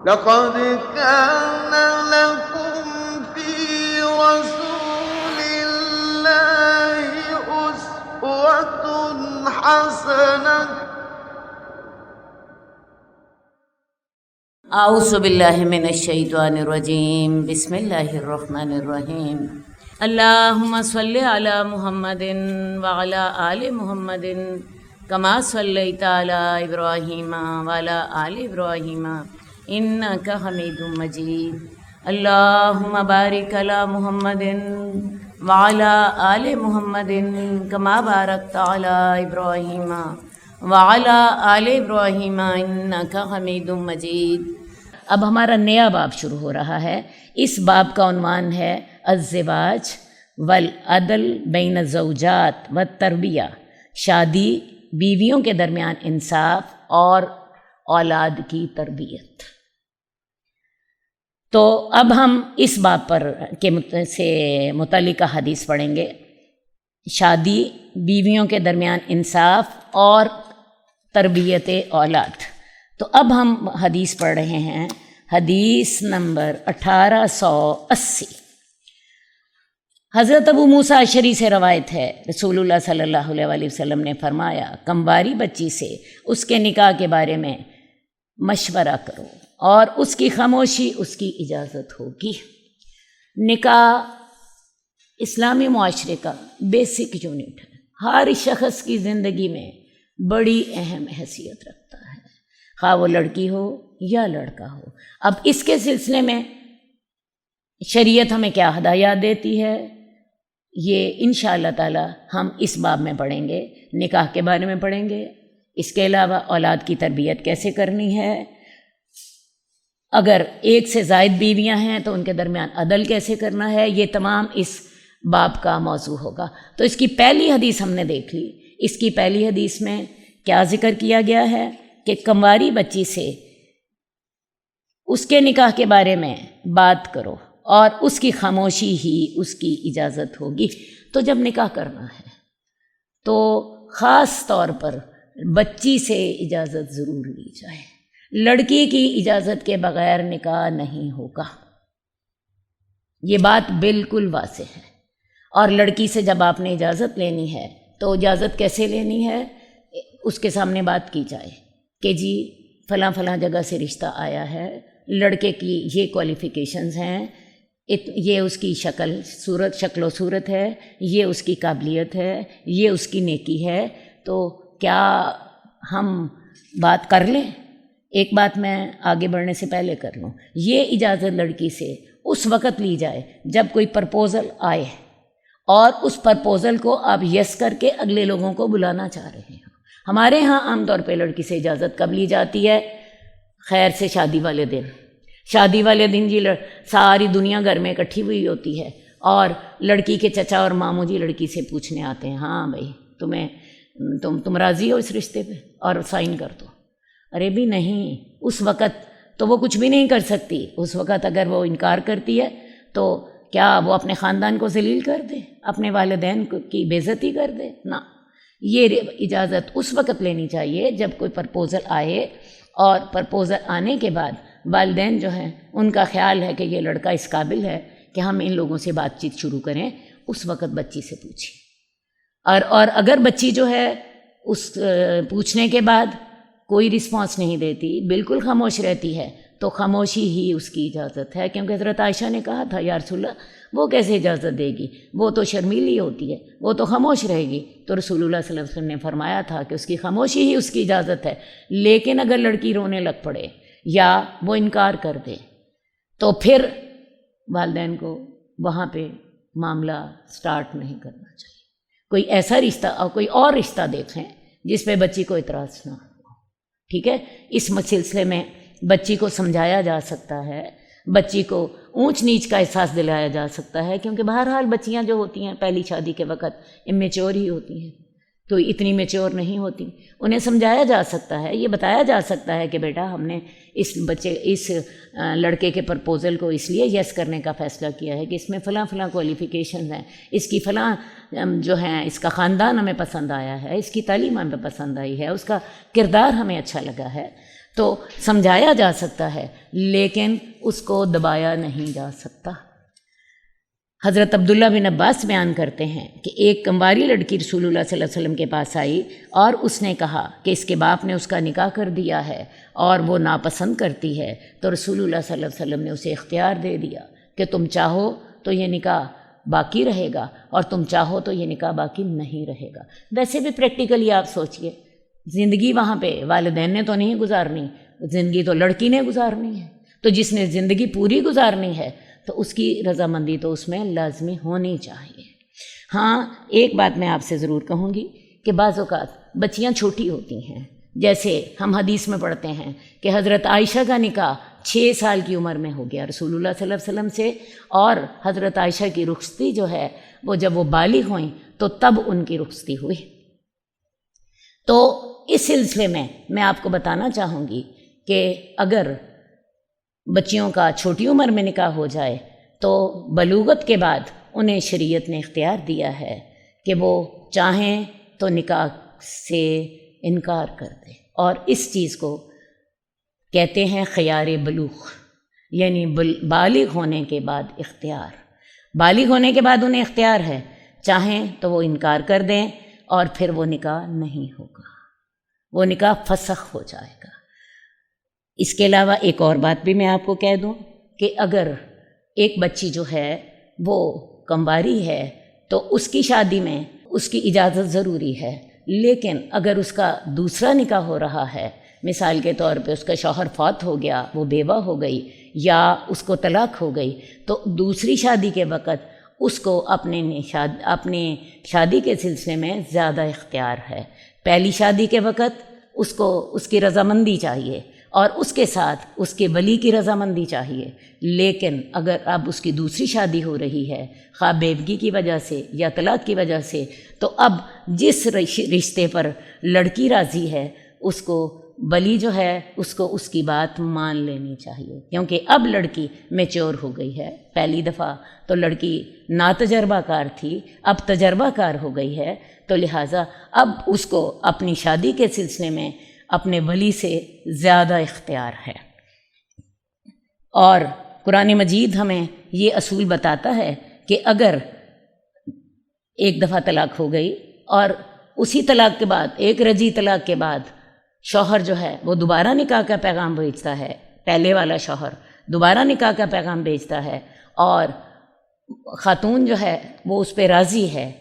لقد كان لكم في رسول الله أسوة حسنة اعوذ باللہ من الشیطان الرجیم بسم اللہ الرحمن الرحیم اللہم صلی علی محمد وعلی آل محمد کما صلیت علی ابراہیم وعلی آل ابراہیم انک حمید مجید اللہم بارک علی محمد وعلی آل محمد کما بارکت علی ابراہیم وعلی آل ابراہیم انک حمید مجید۔ اب ہمارا نیا باب شروع ہو رہا ہے۔ اس باب کا عنوان ہے الزواج والعدل بین الزوجات والتربیہ، شادی، بیویوں کے درمیان انصاف اور اولاد کی تربیت۔ تو اب ہم اس باب پر سے متعلقہ حدیث پڑھیں گے، شادی، بیویوں کے درمیان انصاف اور تربیت اولاد۔ تو اب ہم حدیث پڑھ رہے ہیں، حدیث نمبر 1880۔ حضرت ابو موسیٰ اشعری سے روایت ہے، رسول اللہ صلی اللہ علیہ وآلہ وسلم نے فرمایا، کمواری بچی سے اس کے نکاح کے بارے میں مشورہ کرو اور اس کی خاموشی اس کی اجازت ہوگی۔ نکاح اسلامی معاشرے کا بیسک یونٹ ہے، ہر شخص کی زندگی میں بڑی اہم حیثیت رکھتا ہے، خواہ وہ لڑکی ہو یا لڑکا ہو۔ اب اس کے سلسلے میں شریعت ہمیں کیا ہدایات دیتی ہے، یہ انشاءاللہ تعالی ہم اس باب میں پڑھیں گے، نکاح کے بارے میں پڑھیں گے۔ اس کے علاوہ اولاد کی تربیت کیسے کرنی ہے، اگر ایک سے زائد بیویاں ہیں تو ان کے درمیان عدل کیسے کرنا ہے، یہ تمام اس باب کا موضوع ہوگا۔ تو اس کی پہلی حدیث ہم نے دیکھ لی۔ اس کی پہلی حدیث میں کیا ذکر کیا گیا ہے کہ کنواری بچی سے اس کے نکاح کے بارے میں بات کرو اور اس کی خاموشی ہی اس کی اجازت ہوگی۔ تو جب نکاح کرنا ہے تو خاص طور پر بچی سے اجازت ضرور لی جائے، لڑکی کی اجازت کے بغیر نکاح نہیں ہوگا، یہ بات بالکل واضح ہے۔ اور لڑکی سے جب آپ نے اجازت لینی ہے تو اجازت کیسے لینی ہے، اس کے سامنے بات کی جائے کہ جی فلاں فلاں جگہ سے رشتہ آیا ہے، لڑکے کی یہ کوالیفیکیشنز ہیں، یہ اس کی شکل و صورت ہے، یہ اس کی قابلیت ہے، یہ اس کی نیکی ہے، تو کیا ہم بات کر لیں؟ ایک بات میں آگے بڑھنے سے پہلے کر لوں، یہ اجازت لڑکی سے اس وقت لی جائے جب کوئی پرپوزل آئے اور اس پرپوزل کو آپ یس کر کے اگلے لوگوں کو بلانا چاہ رہے ہیں۔ ہمارے ہاں عام طور پہ لڑکی سے اجازت کب لی جاتی ہے؟ خیر سے شادی والے دن۔ شادی والے دن جی ساری دنیا گھر میں اکٹھی ہوئی ہوتی ہے اور لڑکی کے چچا اور ماموں جی لڑکی سے پوچھنے آتے ہیں، ہاں بھائی تم راضی ہو اس رشتے پہ اور سائن کر دو۔ ارے بھی نہیں، اس وقت تو وہ کچھ بھی نہیں کر سکتی۔ اس وقت اگر وہ انکار کرتی ہے تو کیا وہ اپنے خاندان کو ذلیل کر دے، اپنے والدین کی بے عزتی کر دے؟ نہ، یہ اجازت اس وقت لینی چاہیے جب کوئی پرپوزل آئے، اور پرپوزل آنے کے بعد والدین جو ہیں ان کا خیال ہے کہ یہ لڑکا اس قابل ہے کہ ہم ان لوگوں سے بات چیت شروع کریں، اس وقت بچی سے پوچھیں۔ اور اگر بچی جو ہے اس پوچھنے کے بعد کوئی رسپانس نہیں دیتی، بالکل خاموش رہتی ہے، تو خاموشی ہی اس کی اجازت ہے، کیونکہ حضرت عائشہ نے کہا تھا یا رسول اللہ وہ کیسے اجازت دے گی، وہ تو شرمیلی ہوتی ہے، وہ تو خاموش رہے گی۔ تو رسول اللہ صلی اللہ علیہ وسلم نے فرمایا تھا کہ اس کی خاموشی ہی اس کی اجازت ہے، لیکن اگر لڑکی رونے لگ پڑے یا وہ انکار کر دے تو پھر والدین کو وہاں پہ معاملہ سٹارٹ نہیں کرنا چاہیے۔ کوئی ایسا رشتہ اور کوئی اور رشتہ دیکھیں جس پہ بچی کو اعتراض نہ ہو، ٹھیک ہے؟ اس سلسلے میں بچی کو سمجھایا جا سکتا ہے، بچی کو اونچ نیچ کا احساس دلایا جا سکتا ہے، کیونکہ بہرحال بچیاں جو ہوتی ہیں پہلی شادی کے وقت امیچور ہی ہوتی ہیں، تو اتنی میچور نہیں ہوتی، انہیں سمجھایا جا سکتا ہے، یہ بتایا جا سکتا ہے کہ بیٹا ہم نے اس لڑکے کے پرپوزل کو اس لیے یس کرنے کا فیصلہ کیا ہے کہ اس میں فلاں فلاں کوالیفیکیشنز ہیں، اس کی فلاں جو ہیں، اس کا خاندان ہمیں پسند آیا ہے، اس کی تعلیم ہمیں پسند آئی ہے، اس کا کردار ہمیں اچھا لگا ہے، تو سمجھایا جا سکتا ہے لیکن اس کو دبایا نہیں جا سکتا۔ حضرت عبداللہ بن عباس بیان کرتے ہیں کہ ایک کنواری لڑکی رسول اللہ صلی اللہ علیہ وسلم کے پاس آئی اور اس نے کہا کہ اس کے باپ نے اس کا نکاح کر دیا ہے اور وہ ناپسند کرتی ہے، تو رسول اللہ صلی اللہ علیہ وسلم نے اسے اختیار دے دیا کہ تم چاہو تو یہ نکاح باقی رہے گا اور تم چاہو تو یہ نکاح باقی نہیں رہے گا۔ ویسے بھی پریکٹیکلی آپ سوچئے، زندگی وہاں پہ والدین نے تو نہیں گزارنی، زندگی تو لڑکی نے گزارنی ہے، تو جس نے زندگی پوری گزارنی ہے تو اس کی رضامندی تو اس میں لازمی ہونی چاہیے۔ ہاں ایک بات میں آپ سے ضرور کہوں گی کہ بعض اوقات بچیاں چھوٹی ہوتی ہیں، جیسے ہم حدیث میں پڑھتے ہیں کہ حضرت عائشہ کا نکاح 6 سال کی عمر میں ہو گیا رسول اللہ صلی اللہ علیہ وسلم سے، اور حضرت عائشہ کی رخصتی جو ہے وہ جب وہ بالغ ہوئیں تو تب ان کی رخصتی ہوئی۔ تو اس سلسلے میں آپ کو بتانا چاہوں گی کہ اگر بچیوں کا چھوٹی عمر میں نکاح ہو جائے تو بلوغت کے بعد انہیں شریعت نے اختیار دیا ہے کہ وہ چاہیں تو نکاح سے انکار کر دیں، اور اس چیز کو کہتے ہیں خیار بلوغ، یعنی بالغ ہونے کے بعد اختیار، بالغ ہونے کے بعد انہیں اختیار ہے، چاہیں تو وہ انکار کر دیں اور پھر وہ نکاح نہیں ہوگا، وہ نکاح فسخ ہو جائے گا۔ اس کے علاوہ ایک اور بات بھی میں آپ کو کہہ دوں کہ اگر ایک بچی جو ہے وہ کنواری ہے تو اس کی شادی میں اس کی اجازت ضروری ہے، لیکن اگر اس کا دوسرا نکاح ہو رہا ہے، مثال کے طور پہ اس کا شوہر فوت ہو گیا، وہ بیوہ ہو گئی یا اس کو طلاق ہو گئی، تو دوسری شادی کے وقت اس کو اپنے شادی کے سلسلے میں زیادہ اختیار ہے۔ پہلی شادی کے وقت اس کو اس کی رضامندی چاہیے اور اس کے ساتھ اس کے ولی کی رضامندی چاہیے، لیکن اگر اب اس کی دوسری شادی ہو رہی ہے خواہ بیوگی کی وجہ سے یا طلاق کی وجہ سے، تو اب جس رشتے پر لڑکی راضی ہے اس کو ولی جو ہے اس کو اس کی بات مان لینی چاہیے، کیونکہ اب لڑکی میچور ہو گئی ہے۔ پہلی دفعہ تو لڑکی ناتجربہ کار تھی، اب تجربہ کار ہو گئی ہے، تو لہٰذا اب اس کو اپنی شادی کے سلسلے میں اپنے ولی سے زیادہ اختیار ہے۔ اور قرآن مجید ہمیں یہ اصول بتاتا ہے کہ اگر ایک دفعہ طلاق ہو گئی اور اسی طلاق کے بعد، ایک رجی طلاق کے بعد شوہر جو ہے وہ دوبارہ نکاح کا پیغام بھیجتا ہے، پہلے والا شوہر دوبارہ نکاح کا پیغام بھیجتا ہے اور خاتون جو ہے وہ اس پہ راضی ہے،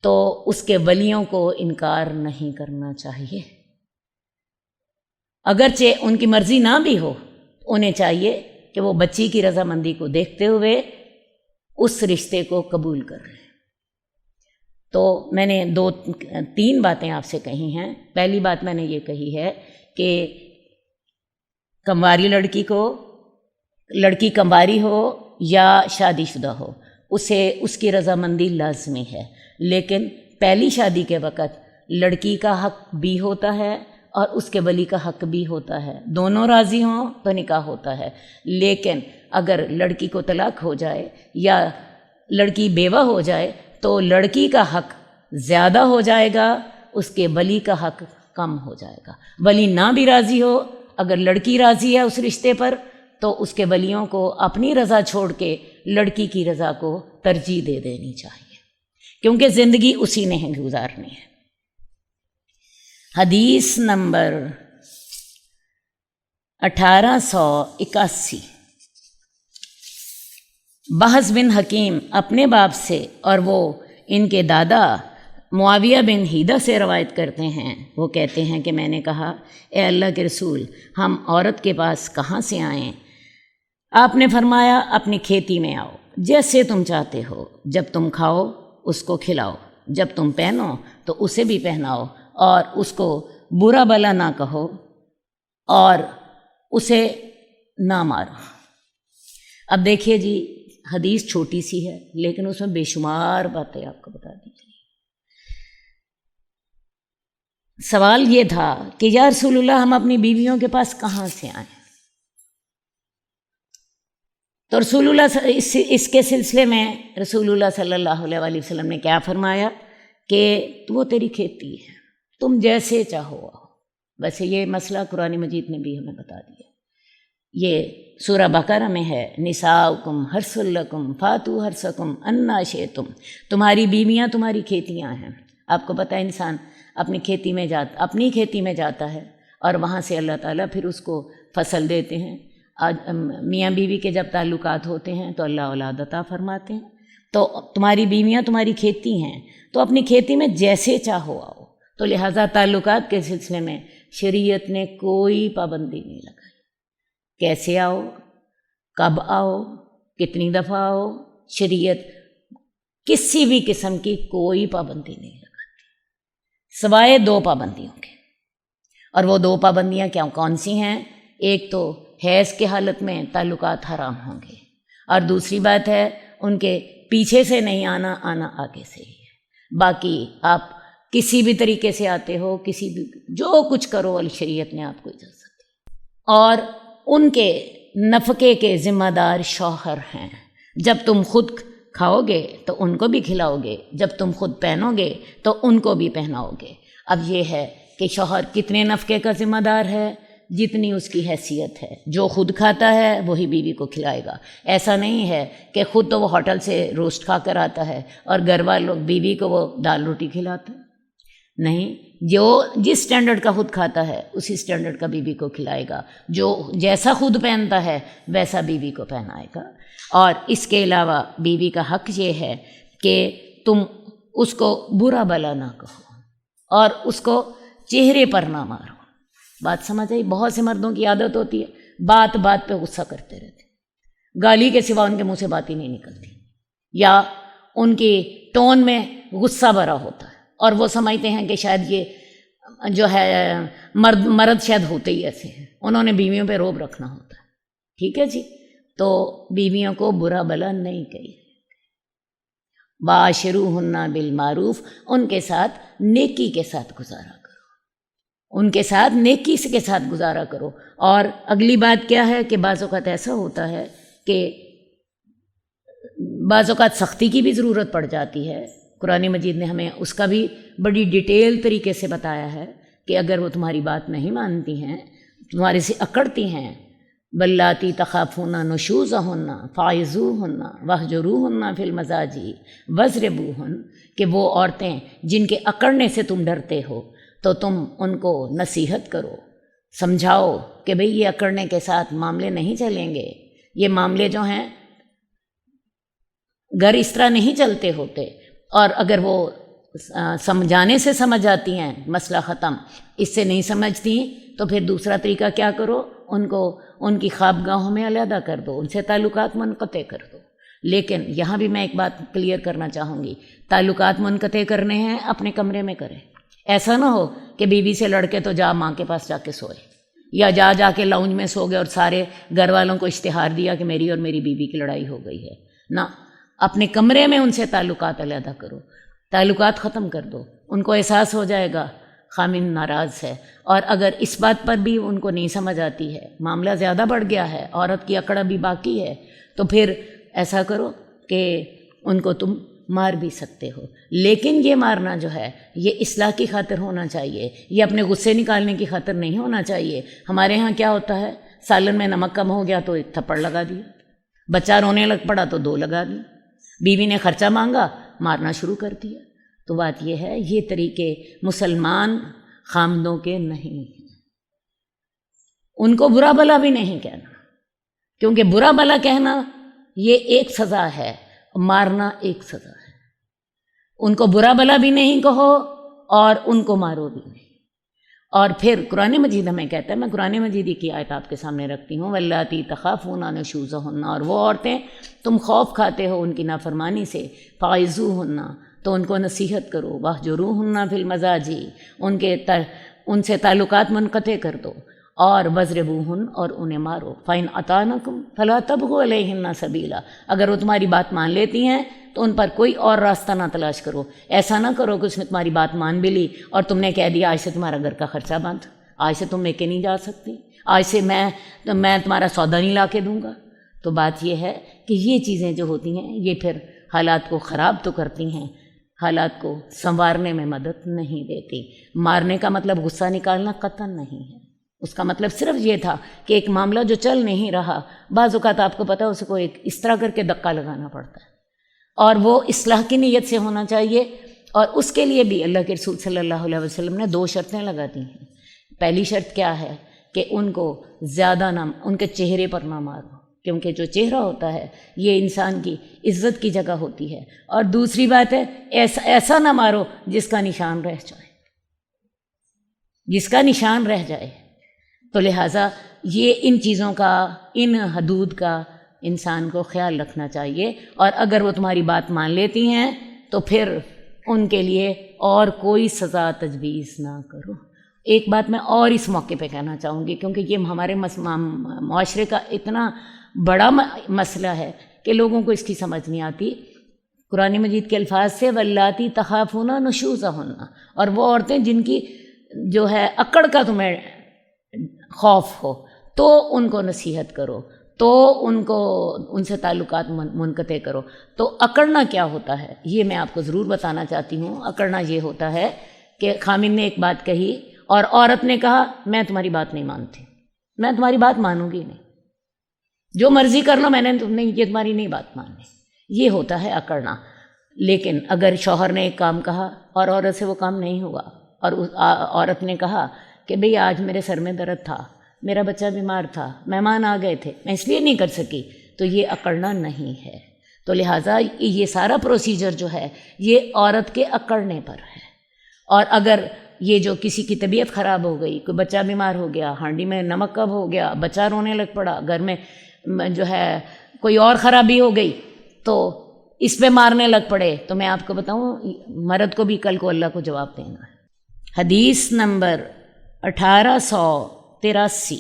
تو اس کے ولیوں کو انکار نہیں کرنا چاہیے، اگرچہ ان کی مرضی نہ بھی ہو، انہیں چاہیے کہ وہ بچی کی رضامندی کو دیکھتے ہوئے اس رشتے کو قبول کر لیں۔ تو میں نے 2-3 باتیں آپ سے کہی ہیں۔ پہلی بات میں نے یہ کہی ہے کہ کنواری لڑکی کنواری ہو یا شادی شدہ ہو، اسے اس کی رضامندی لازمی ہے، لیکن پہلی شادی کے وقت لڑکی کا حق بھی ہوتا ہے اور اس کے ولی کا حق بھی ہوتا ہے، دونوں راضی ہوں تو نکاح ہوتا ہے، لیکن اگر لڑکی کو طلاق ہو جائے یا لڑکی بیوہ ہو جائے تو لڑکی کا حق زیادہ ہو جائے گا، اس کے ولی کا حق کم ہو جائے گا۔ ولی نہ بھی راضی ہو، اگر لڑکی راضی ہے اس رشتے پر تو اس کے ولیوں کو اپنی رضا چھوڑ کے لڑکی کی رضا کو ترجیح دے دینی چاہیے، کیونکہ زندگی اسی نے گزارنی ہے۔ حدیث نمبر 1881، بحث بن حکیم اپنے باپ سے اور وہ ان کے دادا معاویہ بن حیدہ سے روایت کرتے ہیں، وہ کہتے ہیں کہ میں نے کہا اے اللہ کے رسول، ہم عورت کے پاس کہاں سے آئیں؟ آپ نے فرمایا اپنی کھیتی میں آؤ، جیسے تم چاہتے ہو، جب تم کھاؤ اس کو کھلاؤ، جب تم پہنو تو اسے بھی پہناؤ، اور اس کو برا بلا نہ کہو اور اسے نہ مارو۔ اب دیکھیے جی، حدیث چھوٹی سی ہے لیکن اس میں بے شمار باتیں آپ کو بتا دی گئی۔ سوال یہ تھا کہ یا رسول اللہ، ہم اپنی بیویوں کے پاس کہاں سے آئیں؟ تو رسول اللہ اس کے سلسلے میں رسول اللہ صلی اللہ علیہ وسلم نے کیا فرمایا کہ وہ تیری کھیتی ہے، تم جیسے چاہو آؤ، ویسے یہ مسئلہ قرآن مجید نے بھی ہمیں بتا دیا. یہ سورہ بقرہ میں ہے، نساؤکم حرث لکم فاتوا حرثکم انا شئتم. تمہاری بیویاں تمہاری کھیتیاں ہیں. آپ کو پتہ ہے انسان اپنی کھیتی میں جاتا ہے اور وہاں سے اللہ تعالیٰ پھر اس کو فصل دیتے ہیں. آج میاں بیوی کے جب تعلقات ہوتے ہیں تو اللہ اولاد عطا فرماتے ہیں. تو تمہاری بیویاں تمہاری کھیتی ہیں، تو اپنی کھیتی میں جیسے چاہو آؤ. تو لہٰذا تعلقات کے سلسلے میں شریعت نے کوئی پابندی نہیں لگائی. کیسے آؤ، کب آؤ، کتنی دفعہ آؤ، شریعت کسی بھی قسم کی کوئی پابندی نہیں لگاتی سوائے 2 پابندیوں کے. اور وہ 2 پابندیاں کون سی ہیں؟ ایک تو حیض کی حالت میں تعلقات حرام ہوں گے، اور دوسری بات ہے ان کے پیچھے سے نہیں آنا آگے سے ہی ہے. باقی آپ کسی بھی طریقے سے آتے ہو، کسی بھی جو کچھ کرو، شریعت نے آپ کو اجازت دی. اور ان کے نفقے کے ذمہ دار شوہر ہیں. جب تم خود کھاؤ گے تو ان کو بھی کھلاؤ گے، جب تم خود پہنو گے تو ان کو بھی پہناؤ گے. اب یہ ہے کہ شوہر کتنے نفقے کا ذمہ دار ہے؟ جتنی اس کی حیثیت ہے. جو خود کھاتا ہے وہی بیوی کو کھلائے گا. ایسا نہیں ہے کہ خود تو وہ ہوٹل سے روسٹ کھا کر آتا ہے اور گھر والوں بیوی کو وہ دال روٹی کھلاتا ہے. نہیں، جو جس سٹینڈرڈ کا خود کھاتا ہے اسی سٹینڈرڈ کا بیوی کو کھلائے گا. جو جیسا خود پہنتا ہے ویسا بیوی کو پہنائے گا. اور اس کے علاوہ بیوی کا حق یہ ہے کہ تم اس کو برا بلا نہ کہو اور اس کو چہرے پر نہ مارو. بات سمجھ آئی؟ بہت سے مردوں کی عادت ہوتی ہے بات بات پہ غصہ کرتے رہتے، گالی کے سوا ان کے منہ سے بات ہی نہیں نکلتی، یا ان کی ٹون میں غصہ بھرا ہوتا ہے اور وہ سمجھتے ہیں کہ شاید یہ جو ہے مرد شاید ہوتے ہی ایسے ہیں، انہوں نے بیویوں پہ روب رکھنا ہوتا ہے. ٹھیک ہے جی؟ تو بیویوں کو برا بلا نہیں کہی. باشروہن بالمعروف، ان کے ساتھ نیکی کے ساتھ گزارا کرو، ان کے ساتھ نیکی کے ساتھ گزارا کرو. اور اگلی بات کیا ہے کہ بعض اوقات ایسا ہوتا ہے کہ بعض اوقات سختی کی بھی ضرورت پڑ جاتی ہے. قرآن مجید نے ہمیں اس کا بھی بڑی ڈیٹیل طریقے سے بتایا ہے کہ اگر وہ تمہاری بات نہیں مانتی ہیں، تمہارے سے اکڑتی ہیں، واللاتی تخافون نشوزہن فاعظوہن واہجروہن فی المضاجع واضربوہن، کہ وہ عورتیں جن کے اکڑنے سے تم ڈرتے ہو تو تم ان کو نصیحت کرو، سمجھاؤ کہ بھئی یہ اکڑنے کے ساتھ معاملے نہیں چلیں گے. یہ معاملے جو ہیں گھر اس طرح نہیں چلتے ہوتے. اور اگر وہ سمجھانے سے سمجھ آتی ہیں مسئلہ ختم، اس سے نہیں سمجھتی تو پھر دوسرا طریقہ کیا کرو، ان کو ان کی خوابگاہوں میں علیحدہ کر دو، ان سے تعلقات منقطع کر دو. لیکن یہاں بھی میں ایک بات کلیئر کرنا چاہوں گی، تعلقات منقطع کرنے ہیں اپنے کمرے میں کریں. ایسا نہ ہو کہ بیوی سے لڑ کے تو جا ماں کے پاس جا کے سوئے، یا جا کے لاؤنج میں سو گئے اور سارے گھر والوں کو اشتہار دیا کہ میری اور میری بیوی کی لڑائی ہو گئی ہے. نہ، اپنے کمرے میں ان سے تعلقات علیحدہ کرو، تعلقات ختم کر دو. ان کو احساس ہو جائے گا خامن ناراض ہے. اور اگر اس بات پر بھی ان کو نہیں سمجھ آتی ہے، معاملہ زیادہ بڑھ گیا ہے، عورت کی اکڑ بھی باقی ہے، تو پھر ایسا کرو کہ ان کو تم مار بھی سکتے ہو. لیکن یہ مارنا جو ہے یہ اصلاح کی خاطر ہونا چاہیے، یہ اپنے غصے نکالنے کی خاطر نہیں ہونا چاہیے. ہمارے ہاں کیا ہوتا ہے، سالن میں نمک کم ہو گیا تو 1 تھپڑ لگا دیا، بچہ رونے لگ پڑا تو 2 لگا دی، بیوی نے خرچہ مانگا مارنا شروع کر دیا. تو بات یہ ہے، یہ طریقے مسلمان خامدوں کے نہیں ہیں. ان کو برا بلا بھی نہیں کہنا، کیونکہ برا بلا کہنا یہ ایک سزا ہے، مارنا ایک سزا ہے. ان کو برا بلا بھی نہیں کہو اور ان کو مارو بھی نہیں. اور پھر قرآن مجید ہمیں کہتا ہے، میں قرآن مجید کی آیت آپ کے سامنے رکھتی ہوں، واللاتی تخافون نشوزہن، اور وہ عورتیں تم خوف کھاتے ہو ان کی نافرمانی سے، فاعظوہن، تو ان کو نصیحت کرو، واہجروہن فی المضاجع، ان سے تعلقات منقطع کر دو، اور واضربوہن، اور انہیں مارو. فإن اطعنکم فلا تبغوا علیہن سبیلا، اگر وہ تمہاری بات مان لیتی ہیں تو ان پر کوئی اور راستہ نہ تلاش کرو. ایسا نہ کرو کہ اس نے تمہاری بات مان بھی لی اور تم نے کہہ دیا آج سے تمہارا گھر کا خرچہ بند، آج سے تم میکے نہیں جا سکتی، آج سے میں تمہارا سودا نہیں لا کے دوں گا. تو بات یہ ہے کہ یہ چیزیں جو ہوتی ہیں یہ پھر حالات کو خراب تو کرتی ہیں، حالات کو سنوارنے میں مدد نہیں دیتی۔ مارنے کا مطلب غصہ نکالنا قطعاً نہیں ہے، اس کا مطلب صرف یہ تھا کہ ایک معاملہ جو چل نہیں رہا، بعض اوقات آپ کو پتہ ہے اس کو ایک اس طرح کر کے دھکا لگانا پڑتا ہے، اور وہ اصلاح کی نیت سے ہونا چاہیے، اور اس کے لیے بھی اللہ کے رسول صلی اللہ علیہ وسلم نے 2 شرطیں لگا دی ہیں۔ پہلی شرط کیا ہے کہ ان کو زیادہ نہ، ان کے چہرے پر نہ مارو، کیونکہ جو چہرہ ہوتا ہے یہ انسان کی عزت کی جگہ ہوتی ہے، اور دوسری بات ہے ایسا نہ مارو جس کا نشان رہ جائے، جس کا نشان رہ جائے۔ تو لہٰذا یہ ان چیزوں کا، ان حدود کا انسان کو خیال رکھنا چاہیے، اور اگر وہ تمہاری بات مان لیتی ہیں تو پھر ان کے لیے اور کوئی سزا تجویز نہ کرو۔ ایک بات میں اور اس موقع پہ کہنا چاہوں گی، کیونکہ یہ ہمارے معاشرے کا اتنا بڑا مسئلہ ہے کہ لوگوں کو اس کی سمجھ نہیں آتی۔ قرآن مجید کے الفاظ سے واللاتی تخافون نشوزہن، اور وہ عورتیں جن کی جو ہے اکڑ کا تمہیں خوف ہو تو ان کو نصیحت کرو، تو ان سے تعلقات منقطع کرو۔ تو اکڑنا کیا ہوتا ہے یہ میں آپ کو ضرور بتانا چاہتی ہوں۔ اکڑنا یہ ہوتا ہے کہ خامن نے ایک بات کہی اور عورت نے کہا میں تمہاری بات نہیں مانتی، میں تمہاری بات مانوں گی نہیں، جو مرضی کر لو، میں نے یہ تمہاری نہیں بات ماننی، یہ ہوتا ہے اکڑنا۔ لیکن اگر شوہر نے ایک کام کہا اور عورت سے وہ کام نہیں ہوا، اور عورت نے کہا کہ بھئی آج میرے سر میں درد تھا، میرا بچہ بیمار تھا، مہمان آ گئے تھے، میں اس لیے نہیں کر سکی، تو یہ اکڑنا نہیں ہے۔ تو لہٰذا یہ سارا پروسیجر جو ہے یہ عورت کے اکڑنے پر ہے۔ اور اگر یہ جو کسی کی طبیعت خراب ہو گئی، کوئی بچہ بیمار ہو گیا، ہانڈی میں نمک کم ہو گیا، بچہ رونے لگ پڑا، گھر میں جو ہے کوئی اور خرابی ہو گئی، تو اس پہ مارنے لگ پڑے، تو میں آپ کو بتاؤں مرد کو بھی کل کو اللہ کو جواب دینا ہے۔ حدیث نمبر 1883،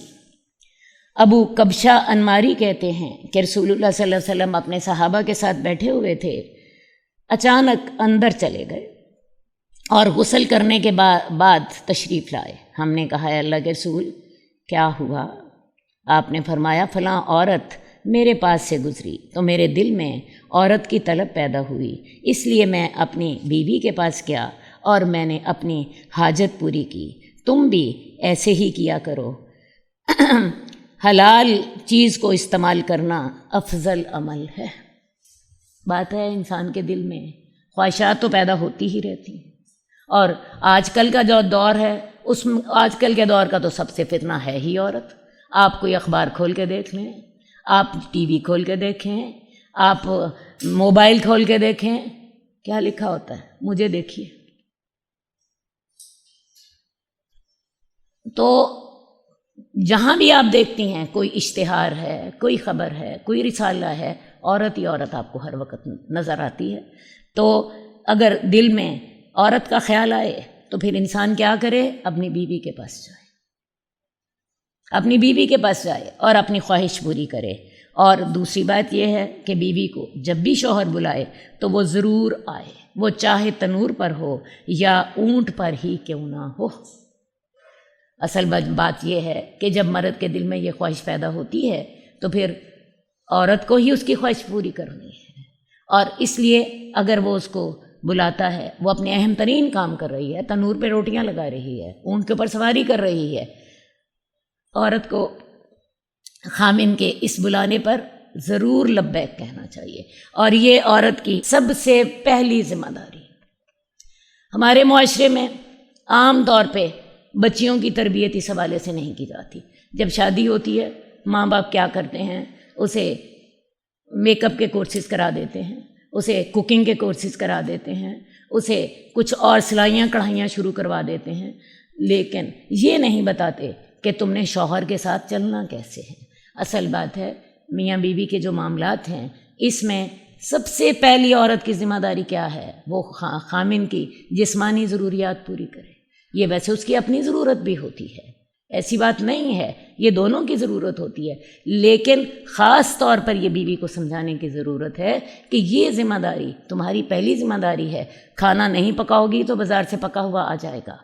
ابو کبشہ انماری کہتے ہیں کہ رسول اللہ صلی اللہ علیہ وسلم اپنے صحابہ کے ساتھ بیٹھے ہوئے تھے، اچانک اندر چلے گئے اور غسل کرنے کے بعد تشریف لائے۔ ہم نے کہا اے اللہ کے رسول کیا ہوا؟ آپ نے فرمایا فلاں عورت میرے پاس سے گزری تو میرے دل میں عورت کی طلب پیدا ہوئی، اس لیے میں اپنی بیوی کے پاس گیا اور میں نے اپنی حاجت پوری کی۔ تم بھی ایسے ہی کیا کرو۔ حلال چیز کو استعمال کرنا افضل عمل ہے۔ بات ہے انسان کے دل میں خواہشات تو پیدا ہوتی ہی رہتی ہیں، اور آج کل کا جو دور ہے اس میں آج کل کے دور کا تو سب سے فتنہ ہے ہی عورت۔ آپ کوئی اخبار کھول کے دیکھ لیں، آپ ٹی وی کھول کے دیکھیں، آپ موبائل کھول کے دیکھیں، کیا لکھا ہوتا ہے مجھے دیکھیے۔ تو جہاں بھی آپ دیکھتی ہیں کوئی اشتہار ہے، کوئی خبر ہے، کوئی رسالہ ہے، عورت ہی عورت آپ کو ہر وقت نظر آتی ہے۔ تو اگر دل میں عورت کا خیال آئے تو پھر انسان کیا کرے؟ اپنی بیوی کے پاس جائے، اپنی بیوی کے پاس جائے اور اپنی خواہش پوری کرے۔ اور دوسری بات یہ ہے کہ بیوی کو جب بھی شوہر بلائے تو وہ ضرور آئے، وہ چاہے تنور پر ہو یا اونٹ پر ہی کیوں نہ ہو۔ اصل بات یہ ہے کہ جب مرد کے دل میں یہ خواہش پیدا ہوتی ہے تو پھر عورت کو ہی اس کی خواہش پوری کرنی ہے، اور اس لیے اگر وہ اس کو بلاتا ہے، وہ اپنے اہم ترین کام کر رہی ہے، تنور پہ روٹیاں لگا رہی ہے، اونٹ کے اوپر سواری کر رہی ہے، عورت کو خامن کے اس بلانے پر ضرور لبیک کہنا چاہیے، اور یہ عورت کی سب سے پہلی ذمہ داری۔ ہمارے معاشرے میں عام طور پہ بچیوں کی تربیت اس حوالے سے نہیں کی جاتی۔ جب شادی ہوتی ہے ماں باپ کیا کرتے ہیں، اسے میک اپ کے کورسز کرا دیتے ہیں، اسے کوکنگ کے کورسز کرا دیتے ہیں، اسے کچھ اور سلائیاں کڑھائیاں شروع کروا دیتے ہیں، لیکن یہ نہیں بتاتے کہ تم نے شوہر کے ساتھ چلنا کیسے ہے۔ اصل بات ہے میاں بیوی کے جو معاملات ہیں اس میں سب سے پہلی عورت کی ذمہ داری کیا ہے؟ وہ خامن کی جسمانی ضروریات پوری کرے۔ یہ ویسے اس کی اپنی ضرورت بھی ہوتی ہے، ایسی بات نہیں ہے، یہ دونوں کی ضرورت ہوتی ہے، لیکن خاص طور پر یہ بیوی کو سمجھانے کی ضرورت ہے کہ یہ ذمہ داری تمہاری پہلی ذمہ داری ہے۔ کھانا نہیں پکاؤ گی تو بازار سے پکا ہوا آ جائے گا،